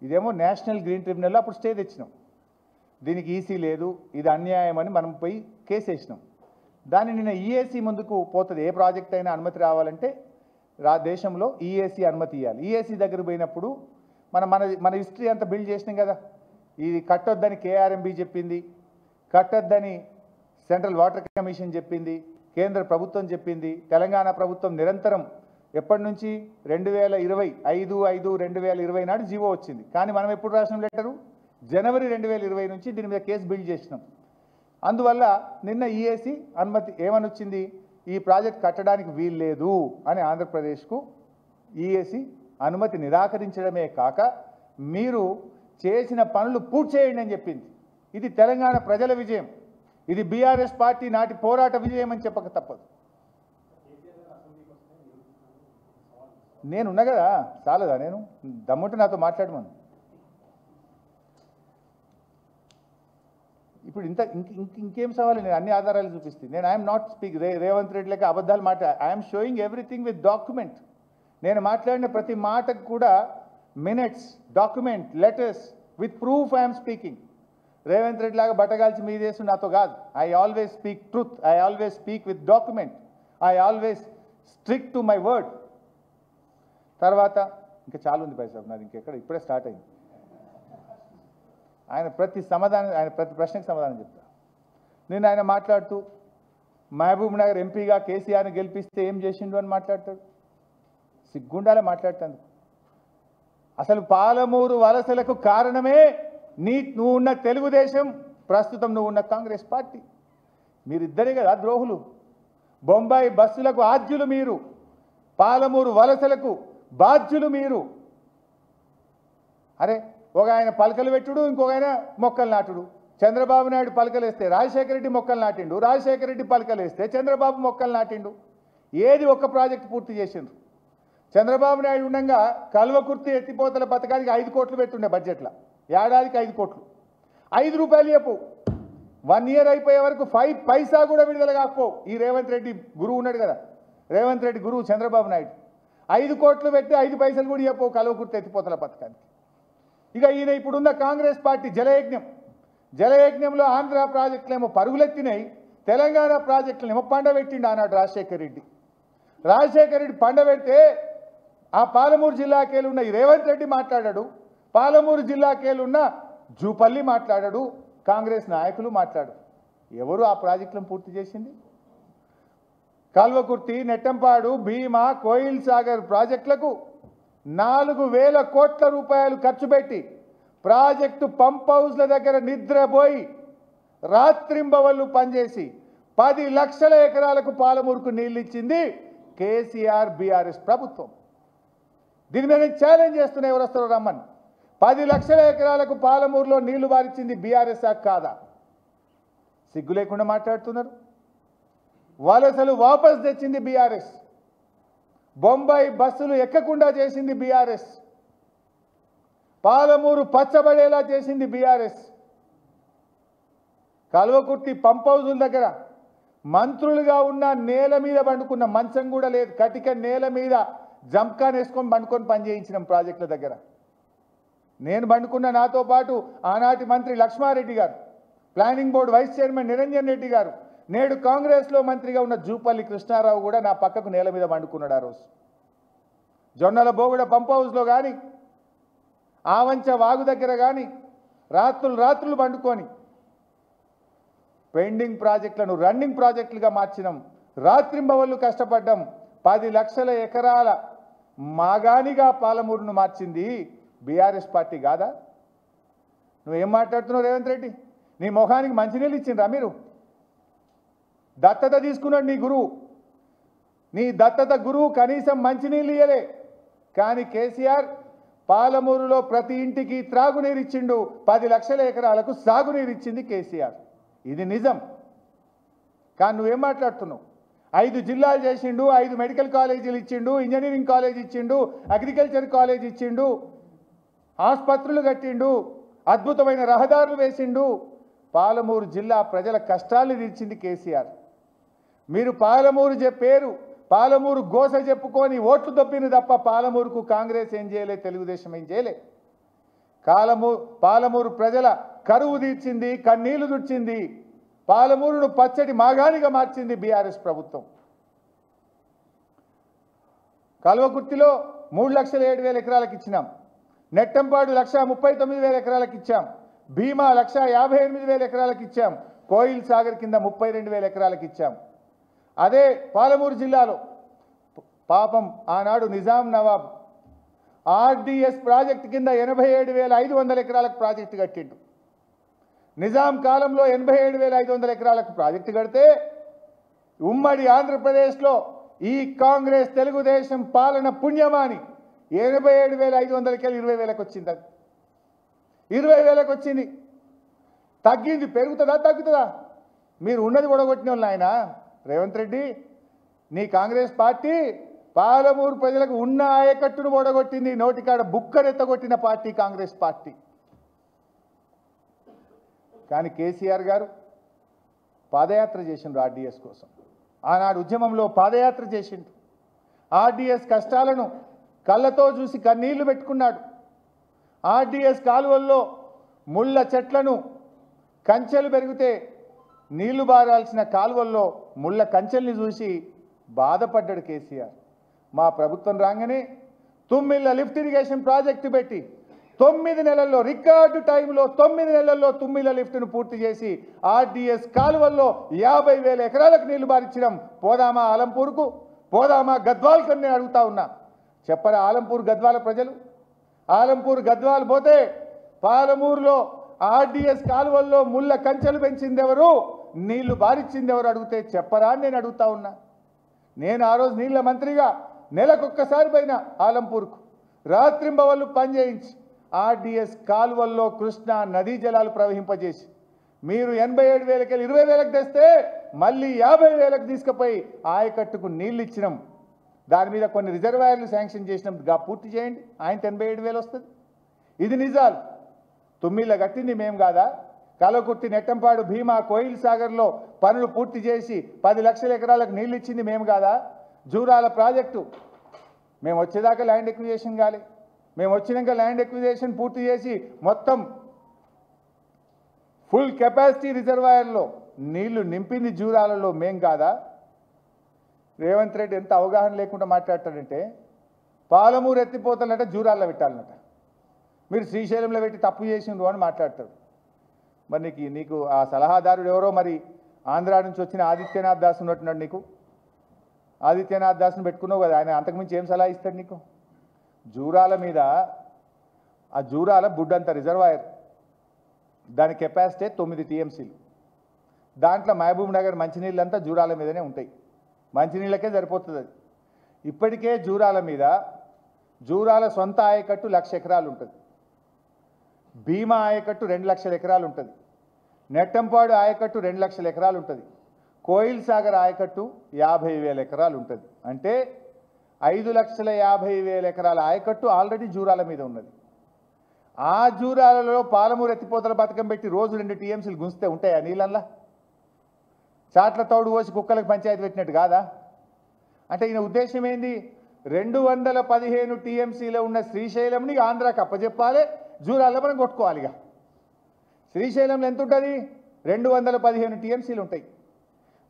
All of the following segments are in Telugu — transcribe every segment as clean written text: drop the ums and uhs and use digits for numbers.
ఇదేమో నేషనల్ గ్రీన్ ట్రిబ్యునల్లో అప్పుడు స్టే తెచ్చినాం. దీనికి ఈసీ లేదు, ఇది అన్యాయం అని మనం పోయి కేసు వేసినాం. దాన్ని నిన్న ఈఏసీ ముందుకు పోతుంది. ఏ ప్రాజెక్ట్ అయినా అనుమతి రావాలంటే దేశంలో ఈఏసీ అనుమతి ఇవ్వాలి. ఈఏసీ దగ్గర పోయినప్పుడు మన హిస్టరీ అంతా బిల్డ్ చేసినాం కదా. ఇది కట్టొద్దని కేఆర్ఎంబీ చెప్పింది, కట్టొద్దని సెంట్రల్ వాటర్ కమిషన్ చెప్పింది, కేంద్ర ప్రభుత్వం చెప్పింది, తెలంగాణ ప్రభుత్వం నిరంతరం ఎప్పటి నుంచి 2020 నాడు జీవో వచ్చింది. కానీ మనం ఎప్పుడు రాసిన లెటరు జనవరి 2020 నుంచి దీని మీద కేసు బిల్డ్ చేసినాం. అందువల్ల నిన్న ఈఏసీ అనుమతి ఏమని వచ్చింది, ఈ ప్రాజెక్ట్ కట్టడానికి వీలు లేదు అని ఆంధ్రప్రదేశ్కు ఈఏసీ అనుమతి నిరాకరించడమే కాక మీరు చేసిన పనులు పూర్తి చేయండి అని చెప్పింది. ఇది తెలంగాణ ప్రజల విజయం, ఇది బీఆర్ఎస్ పార్టీ నాటి పోరాట విజయం అని చెప్పక తప్పదు. నేనున్నా కదా, చాలదా? నేను దమ్ముంటే నాతో మాట్లాడమను. ఇప్పుడు ఇంకేం సవాలు? నేను అన్ని ఆధారాలు చూపిస్తే నేను I'm not speak Revanth Reddy లెక్క అబద్ధాలు I'm showing everything with document. నేను మాట్లాడిన ప్రతి మాటకు కూడా minutes, document, letters with proof I'm speaking. Revanth Reddy లాగా బట్టగాల్చి మీదేసు నాతో కాదు. I always speak truth, I always speak with document, I always streak to my word. తర్వాత ఇంకా చాలా ఉంది పైసాబ్, నాది ఇంకెక్కడ ఇప్పుడే స్టార్ట్ అయింది. ఆయన ప్రతి ప్రశ్నకు సమాధానం చెప్తా. నేను ఆయన మాట్లాడుతూ మహబూబ్ నగర్ ఎంపీగా కేసీఆర్ని గెలిపిస్తే ఏం చేసిండు అని మాట్లాడతాడు. సిగ్గుండాలే మాట్లాడుతాను. అసలు పాలమూరు వలసలకు కారణమే నువ్వు ఉన్న తెలుగుదేశం, ప్రస్తుతం నువ్వు ఉన్న కాంగ్రెస్ పార్టీ. మీరిద్దరే కదా ద్రోహులు. బొంబాయి బస్సులకు ఆద్యులు మీరు, పాలమూరు వలసలకు బాధ్యులు మీరు. అరే, ఒక ఆయన పలకలు పెట్టుడు, ఇంకొక ఆయన మొక్కలు నాటుడు. చంద్రబాబు నాయుడు పలకలు వేస్తే రాజశేఖర రెడ్డి మొక్కలు నాటిండు, రాజశేఖర రెడ్డి పలకలు వేస్తే చంద్రబాబు మొక్కలు నాటిండు. ఏది ఒక్క ప్రాజెక్టు పూర్తి చేసిండ్రు? చంద్రబాబు నాయుడు ఉండగా కల్వకుర్తి ఎత్తిపోతల పథకానికి 5 కోట్లు పెట్టుండే బడ్జెట్లో, ఏడాదికి 5 కోట్లు. 5 రూపాయలు చెప్పు, 1 ఇయర్ అయిపోయే వరకు 5 పైసా కూడా విడుదల కాకపోవు. ఈ రేవంత్ రెడ్డి గురువు ఉన్నాడు కదా, రేవంత్ రెడ్డి గురువు చంద్రబాబు నాయుడు 5 కోట్లు పెట్టి 5 పైసలు కూడా చెప్పవు కల్వకుర్తి ఎత్తిపోతల పథకానికి. ఇక ఈయన ఇప్పుడున్న కాంగ్రెస్ పార్టీ జలయజ్ఞంలో ఆంధ్ర ప్రాజెక్టులేమో పరుగులెత్తినాయి, తెలంగాణ ప్రాజెక్టులేమో పండబెట్టిండు ఆనాడు రాజశేఖర రెడ్డి. రాజశేఖర రెడ్డి పండబెడితే ఆ పాలమూరు జిల్లాకేలున్న ఈ రేవంత్ రెడ్డి మాట్లాడాడు, పాలమూరు జిల్లాకేలున్న జూపల్లి మాట్లాడాడు, కాంగ్రెస్ నాయకులు మాట్లాడు. ఎవరు ఆ ప్రాజెక్టులను పూర్తి చేసింది? కల్వకుర్తి, నెట్టంపాడు, భీమా, కోయిల్ సాగర్ ప్రాజెక్టులకు 4,000 కోట్ల రూపాయలు ఖర్చు పెట్టి ప్రాజెక్టు పంప్ హౌస్ల దగ్గర నిద్రపోయి రాత్రింబవళ్ళు పనిచేసి 10 లక్షల ఎకరాలకు పాలమూరుకు నీళ్ళు ఇచ్చింది కేసీఆర్ బీఆర్ఎస్ ప్రభుత్వం. దీని మీద నేను ఛాలెంజ్ చేస్తున్నా, ఎవరు వస్తారో రమ్మని. 10 లక్షల ఎకరాలకు పాలమూరులో నీళ్లు బారిచ్చింది బీఆర్ఎస్ కాదా? సిగ్గు లేకుండా మాట్లాడుతున్నారు. వలసలు వాపస్ తెచ్చింది బీఆర్ఎస్, బొంబాయి బస్సులు ఎక్కకుండా చేసింది బీఆర్ఎస్, పాలమూరు పచ్చబడేలా చేసింది బీఆర్ఎస్. కల్వకుర్తి పంప్ హౌజుల దగ్గర మంత్రులుగా ఉన్న నేల మీద పండుకున్న మంచం కూడా లేదు, కటిక నేల మీద జంకాన్ వేసుకొని పండుకొని పనిచేయించినాం ప్రాజెక్టుల దగ్గర. నేను పండుకున్న, నాతో పాటు ఆనాటి మంత్రి లక్ష్మారెడ్డి గారు, planning board vice chairman Niranjan Reddy గారు, నేడు కాంగ్రెస్లో మంత్రిగా ఉన్న జూపల్లి కృష్ణారావు కూడా నా పక్కకు నేల మీద పండుకున్నాడు. ఆ రోజు జొన్నల బోగుడ పంప్ హౌస్లో కానీ, ఆవంచ వాగు దగ్గర కానీ రాత్రులు పండుకొని పెండింగ్ ప్రాజెక్టులను రన్నింగ్ ప్రాజెక్టులుగా మార్చినాం. రాత్రింబవళ్ళు కష్టపడ్డాం. 10 లక్షల ఎకరాల మాగానిగా పాలమూరును మార్చింది బీఆర్ఎస్ పార్టీ కాదా? నువ్వేం మాట్లాడుతున్నావు రేవంత్ రెడ్డి? నీ మొహానికి మంచినీళ్ళు ఇచ్చిండ్రా మీరు? దత్తత తీసుకున్నాడు నీ గురువు, నీ దత్తత గురువు కనీసం మంచినీళ్ళు ఇయ్యలే. కానీ కేసీఆర్ పాలమూరులో ప్రతి ఇంటికి త్రాగునీరు ఇచ్చిండు, 10 లక్షల ఎకరాలకు సాగునీరు ఇచ్చింది కేసీఆర్. ఇది నిజం. కానీ నువ్వేం మాట్లాడుతున్నావు? 5 జిల్లాలు చేసిండు, 5 మెడికల్ కాలేజీలు ఇచ్చిండు, ఇంజనీరింగ్ కాలేజ్ ఇచ్చిండు, అగ్రికల్చర్ కాలేజ్ ఇచ్చిండు, ఆసుపత్రులు కట్టిండు, అద్భుతమైన రహదారులు వేసిండు. పాలమూరు జిల్లా ప్రజల కష్టాలు తీర్చింది కేసీఆర్. మీరు పాలమూరు గోస చెప్పుకొని ఓట్లు దొబ్బిన తప్ప పాలమూరుకు కాంగ్రెస్ ఏం చేయలే, తెలుగుదేశం ఏం చేయలే. పాలమూరు ప్రజల కరువు తీర్చింది, కన్నీళ్లు తుడిచింది, పాలమూరును పచ్చటి మాగాణిగా మార్చింది బీఆర్ఎస్ ప్రభుత్వం. కల్వకుర్తిలో 3,07,000 ఎకరాలకు ఇచ్చినాం. నెట్టంపాడు 1,39,000 ఎకరాలకు ఇచ్చాం. భీమా 1,58,000 ఎకరాలకు ఇచ్చాం. కోయిల్ సాగర్ కింద 32,000 ఎకరాలకు ఇచ్చాం. అదే పాలమూరు జిల్లాలో పాపం ఆనాడు నిజాం నవాబ్ ఆర్డీఎస్ ప్రాజెక్టు కింద 87,500 ఎకరాలకు ప్రాజెక్టు కట్టిండు. నిజాం కాలంలో 87,500 ఎకరాలకు ప్రాజెక్టు కడితే ఉమ్మడి ఆంధ్రప్రదేశ్లో ఈ కాంగ్రెస్ తెలుగుదేశం పాలన పుణ్యమాని 87,500కి 20,000కి వచ్చింది. అది 20,000కి వచ్చింది. తగ్గింది. పెరుగుతుందా తగ్గుతుందా? మీరు ఉన్నది ఒడగొట్టిన వాళ్ళు ఆయన రేవంత్ రెడ్డి. నీ కాంగ్రెస్ పార్టీ పాలమూరు ప్రజలకు ఉన్న ఆయకట్టును ఒడగొట్టింది. నోటికాడ బుక్కరెత్తగొట్టిన పార్టీ కాంగ్రెస్ పార్టీ. కానీ కేసీఆర్ గారు పాదయాత్ర చేసిండ్రు ఆర్డీఎస్ కోసం. ఆనాడు ఉద్యమంలో పాదయాత్ర చేసిండు. ఆర్డీఎస్ కష్టాలను కళ్ళతో చూసి కన్నీళ్లు పెట్టుకున్నాడు. ఆర్డీఎస్ కాలువల్లో ముళ్ళ చెట్లను కంచెలు పెరిగితే నీళ్లు బారాల్సిన కాలువల్లో ముళ్ళ కంచెల్ని చూసి బాధపడ్డాడు కేసీఆర్. మా ప్రభుత్వం రాగానే తుమ్మిళ్ళ లిఫ్ట్ ఇరిగేషన్ ప్రాజెక్టు పెట్టి 9 నెలల్లో రికార్డు టైంలో 9 నెలల్లో తుమ్మిళ్ళ లిఫ్ట్ను పూర్తి చేసి ఆర్డీఎస్ కాలువల్లో 50,000 ఎకరాలకు నీళ్లు బారించడం. పోదామా ఆలంపూర్కు, పోదామా గద్వాల్ కన్నా అడుగుతా ఉన్నా. చెప్పరా ఆలంపూర్ గద్వాల ప్రజలు? ఆలంపూర్ గద్వాల్ పోతే పాలమూరులో ఆర్డీఎస్ కాలువల్లో ముళ్ళ కంచెలు పెంచిందెవరు, నీళ్లు బారిచ్చిందెవరు అడిగితే చెప్పరా అని నేను అడుగుతా ఉన్నా. నేను ఆ రోజు నీళ్ల మంత్రిగా నెలకొక్కసారి పోయినా ఆలంపూర్కు. రాత్రింబవళ్ళు పనిచేయించి ఆర్డీఎస్ కాలువల్లో కృష్ణా నదీ జలాలు ప్రవహింపజేసి మీరు 87,000కి 20,000కి తెస్తే మళ్ళీ 50,000కి తీసుకుపోయి ఆయకట్టుకు నీళ్ళు ఇచ్చినాం. దాని మీద కొన్ని రిజర్వాయర్లు శాంక్షన్ చేసినాం. పూర్తి చేయండి, ఆయన 87,000 వస్తుంది. ఇది నిజాలు. తుమ్మిళ్ళ కట్టింది మేము కాదా? కలకుర్తి, నెట్టంపాడు, భీమా, కోయిల్ సాగర్లో పనులు పూర్తి చేసి 10 లక్షల ఎకరాలకు నీళ్ళు ఇచ్చింది మేము కాదా? జూరాల ప్రాజెక్టు మేము వచ్చేదాకా ల్యాండ్ ఎక్విజేషన్ కాలే. మేము వచ్చినాక ల్యాండ్ ఎక్విజేషన్ పూర్తి చేసి మొత్తం ఫుల్ కెపాసిటీ రిజర్వాయర్లో నీళ్లు నింపింది జూరాలలో మేం కాదా? రేవంత్ రెడ్డి ఎంత అవగాహన లేకుండా మాట్లాడతాడంటే పాలమూరు ఎత్తిపోతానంటే జూరాల్లో పెట్టాలన్నట. మీరు శ్రీశైలంలో పెట్టి తప్పు చేసిండ్రు అని మాట్లాడతాడు. మరి నీకు ఆ సలహాదారుడు ఎవరో మరి ఆంధ్రా నుంచి వచ్చిన ఆదిత్యనాథ్ దాస్ ఉన్నట్టున్నాడు. నీకు ఆదిత్యనాథ్ దాస్ని పెట్టుకున్నావు కదా, ఆయన అంతకుమించి ఏం సలహా ఇస్తాడు నీకు? జూరాల మీద ఆ జూరాల బుడ్డంత రిజర్వాయర్, దాని కెపాసిటీ 9 టీఎంసీలు. దాంట్లో మహబూబ్ నగర్ మంచినీళ్ళంతా జూరాల మీదనే ఉంటాయి. మంచినీళ్ళకే సరిపోతుంది అది. ఇప్పటికే జూరాల మీద జూరాల సొంత ఆయకట్టు 1,00,000 ఎకరాలు ఉంటుంది. భీమా ఆయకట్టు 2 లక్షల ఎకరాలు ఉంటుంది. నెట్టంపాడు ఆయకట్టు 2 లక్షల ఎకరాలు ఉంటుంది. కోయిల్ సాగర్ ఆయకట్టు 50,000 ఎకరాలు ఉంటుంది. అంటే 5,50,000 ఎకరాల ఆయకట్టు ఆల్రెడీ జూరాల మీద ఉన్నది. ఆ జూరాలలో పాలమూరు ఎత్తిపోతల పథకం పెట్టి రోజు 2 టీఎంసీలు గుంజితే ఉంటాయా నీళ్ళల్లా? చాట్ల తోడు పోసి కుక్కలకు పంచాయతీ పెట్టినట్టు కాదా? అంటే ఈయన ఉద్దేశం ఏంది? 215 టీఎంసీలో ఉన్న శ్రీశైలంని ఆంధ్రాకి అప్పచెప్పాలి, జూరాల్లో మనం కొట్టుకోవాలిగా. శ్రీశైలంలో ఎంత ఉంటుంది? 215 టీఎంసీలు ఉంటాయి.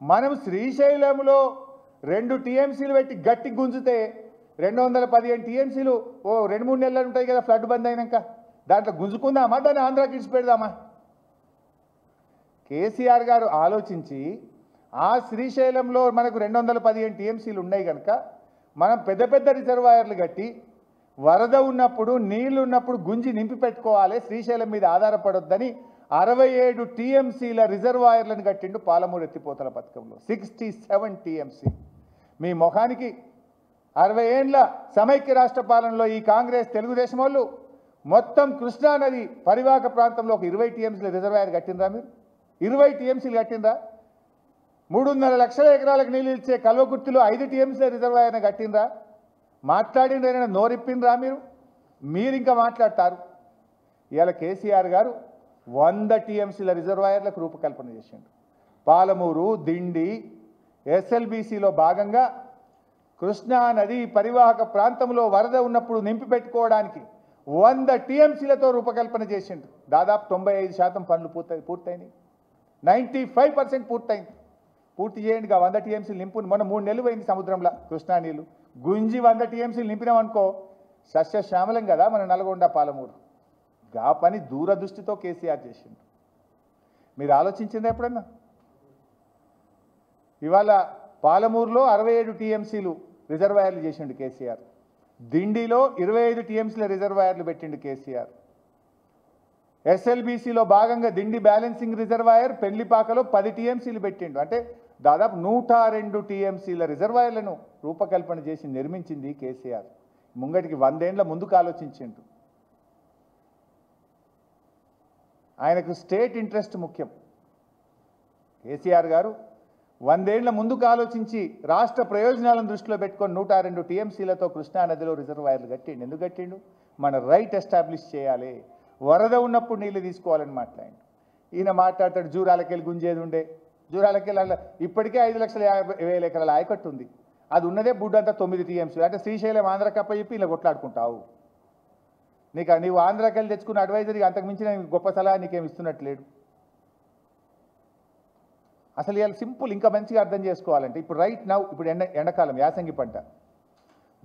మనం శ్రీశైలంలో 2 టీఎంసీలు పెట్టి గట్టి గుంజితే 215 టీఎంసీలు 2-3 నెలలు ఉంటాయి కదా ఫ్లడ్ బంద్ అయినాక. దాంట్లో గుంజుకుందామా, దాన్ని ఆంధ్రాకి ఇచ్చి పెడదామా? కేసీఆర్ గారు ఆలోచించి ఆ శ్రీశైలంలో మనకు 215 టీఎంసీలు ఉన్నాయి కనుక మనం పెద్ద పెద్ద రిజర్వాయర్లు కట్టి వరద ఉన్నప్పుడు నీళ్లు ఉన్నప్పుడు గుంజి నింపి పెట్టుకోవాలి, శ్రీశైలం మీద ఆధారపడొద్దని 67 టీఎంసీల రిజర్వాయర్లను కట్టిండు పాలమూరు ఎత్తిపోతల పథకంలో. 67 టీఎంసీ. మీ ముఖానికి 60 ఏండ్ల సమైక్య రాష్ట్ర పాలనలో ఈ కాంగ్రెస్ తెలుగుదేశం వాళ్ళు మొత్తం కృష్ణానది పరివాహక ప్రాంతంలో ఒక 20 టీఎంసీల రిజర్వాయర్ కట్టినరా? మీరు 20 టీఎంసీలు కట్టినరా? 3.5 లక్షల ఎకరాలకు నీళ్ళు ఇచ్చే కల్వకుర్తిలో 5 టీఎంసీల రిజర్వాయర్ని కట్టినరా? మాట్లాడిన నోరిప్పినరా? మీరు ఇంకా మాట్లాడతారు. ఇవాళ కేసీఆర్ గారు 100 టీఎంసీల రిజర్వాయర్లకు రూపకల్పన చేసిండు. పాలమూరు, దిండి, ఎస్ఎల్బీసీలో భాగంగా కృష్ణా నది పరివాహక ప్రాంతంలో వరద ఉన్నప్పుడు నింపి పెట్టుకోవడానికి 100 టీఎంసీలతో రూపకల్పన చేసిండు. దాదాపు 95% పనులు పూర్తయినాయి. 95% పూర్తయింది. పూర్తి చేయండి. 100 టీఎంసీలు నింపు. మొన్న 3 నెలలు పోయింది సముద్రంలో కృష్ణా నీళ్ళు. గుంజి 100 టీఎంసీలు నింపినాం అనుకో సస్యశ్యామలం కదా మన నల్గొండ పాలమూరు. గా పని దూరదృష్టితో కేసీఆర్ చేసిండు. మీరు ఆలోచించిందా ఎప్పుడన్నా? ఇవాళ పాలమూరులో 67 టీఎంసీలు రిజర్వాయర్లు చేసిండు కేసీఆర్. దిండిలో 25 టీఎంసీల రిజర్వాయర్లు పెట్టిండు కేసీఆర్. ఎస్ఎల్బీసీలో భాగంగా దిండి బ్యాలెన్సింగ్ రిజర్వాయర్ పెళ్లిపాకలో 10 టీఎంసీలు పెట్టిండు. అంటే దాదాపు 102 టీఎంసీల రిజర్వాయర్లను రూపకల్పన చేసి నిర్మించింది కేసీఆర్. ముంగటికి 100 ఏళ్ల ముందుకు ఆలోచించిండు. ఆయనకు స్టేట్ ఇంట్రెస్ట్ ముఖ్యం. కేసీఆర్ గారు 100 ఏళ్ల ముందుకు ఆలోచించి రాష్ట్ర ప్రయోజనాలను దృష్టిలో పెట్టుకొని 102 టీఎంసీలతో కృష్ణానదిలో రిజర్వాయర్లు కట్టిండు. ఎందుకు కట్టిండు? మన రైట్ ఎస్టాబ్లిష్ చేయాలి, వరద ఉన్నప్పుడు నీళ్లు తీసుకోవాలని మాట్లాడిండు. ఈయన మాట్లాడతాడు జూరాలకెళ్ళి గుంజేది ఉండే. జూరాలకెళ్ళి ఇప్పటికే 5,50,000 ఎకరాల ఆయకట్టు ఉంది. అది ఉన్నదే బుడ్డంతా 9 టీఎంసీలు. అంటే శ్రీశైలం ఆంధ్రకప్ప చెప్పి ఇలా కొట్లాడుకుంటావు. నీవు ఆంధ్రాకెళ్ళి తెచ్చుకున్న అడ్వైజరీ అంతకుమించిన గొప్ప సలహా నీకేమి ఇస్తున్నట్లేడు. అసలు ఇవాళ సింపుల్ ఇంకా మంచిగా అర్థం చేసుకోవాలంటే ఇప్పుడు రైట్ నౌ ఇప్పుడు ఎండాకాలం యాసంగి పంట.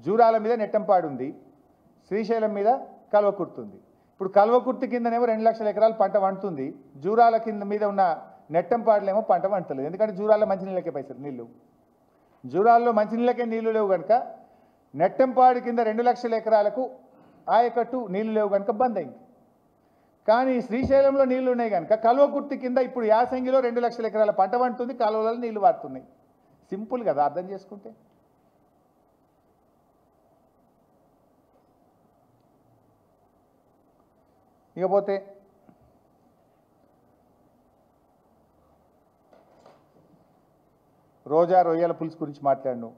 జూరాల మీద నెట్టంపాడు ఉంది, శ్రీశైలం మీద కల్వకుర్తి ఉంది. ఇప్పుడు కల్వకుర్తి కిందనేమో 2 లక్షల ఎకరాలు పంట వండుతుంది. జూరాల కింద మీద ఉన్న నెట్టంపాడులేమో పంట వంటలేదు. ఎందుకంటే జూరాల్లో మంచినీళ్ళకే పైసలు నీళ్ళు. జూరాల్లో మంచినీళ్ళకే నీళ్లు లేవు కనుక నెట్టంపాడు కింద 2 లక్షల ఎకరాలకు ఆయకట్టు నీళ్లు లేవు కనుక బంద్ అయింది. కానీ శ్రీశైలంలో నీళ్లు ఉన్నాయి కనుక కల్వకుర్తి కింద ఇప్పుడు యాసంగిలో 2 లక్షల ఎకరాల పంట వంటుంది, కాలువలలో నీళ్లు వాడుతున్నాయి. సింపుల్ కదా అర్థం చేసుకుంటే. ఇకపోతే రోజా రొయ్యల పులుసు గురించి మాట్లాడినావు.